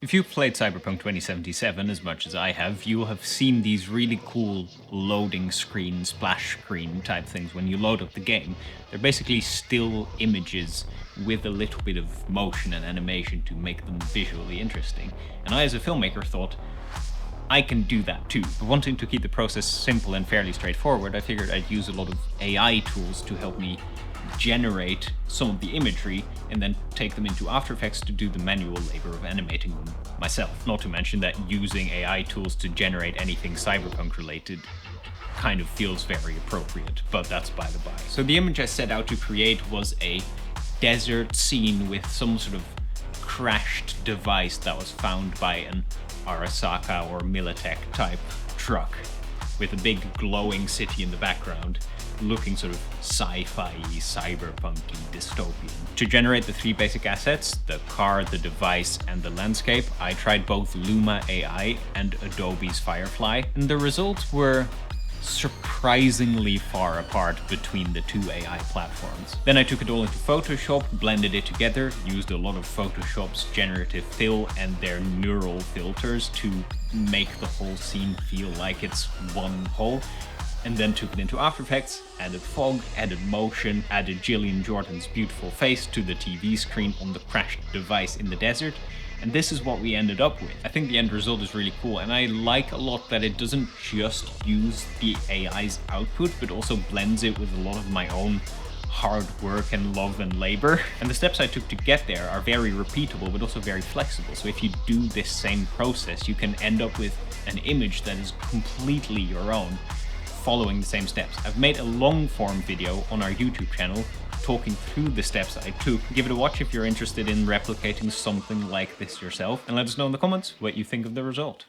If you've played Cyberpunk 2077 as much as I have, you will have seen these really cool loading screen, splash screen type things when you load up the game. They're basically still images with a little bit of motion and animation to make them visually interesting. And I, as a filmmaker, thought, I can do that too. But wanting to keep the process simple and fairly straightforward, I figured I'd use a lot of AI tools to help me generate some of the imagery and then take them into After Effects to do the manual labor of animating them myself. Not to mention that using AI tools to generate anything cyberpunk related kind of feels very appropriate, but that's by the by. So the image I set out to create was a desert scene with some sort of crashed device that was found by an Arasaka or Militech type truck with a big glowing city in the background, looking sort of sci-fi, cyberpunky, dystopian. To generate the three basic assets, the car, the device, and the landscape, I tried both Luma AI and Adobe's Firefly, and the results were surprisingly far apart between the two AI platforms. Then I took it all into Photoshop, blended it together, used a lot of Photoshop's generative fill and their neural filters to make the whole scene feel like it's one whole, and then took it into After Effects, added fog, added motion, added Gillian Jordan's beautiful face to the TV screen on the crashed device in the desert, and this is what we ended up with. I think the end result is really cool, and I like a lot that it doesn't just use the AI's output, but also blends it with a lot of my own hard work and love and labor. And the steps I took to get there are very repeatable, but also very flexible. So if you do this same process, you can end up with an image that is completely your own, following the same steps. I've made a long form video on our YouTube channel talking through the steps I took. Give it a watch if you're interested in replicating something like this yourself, and let us know in the comments what you think of the result.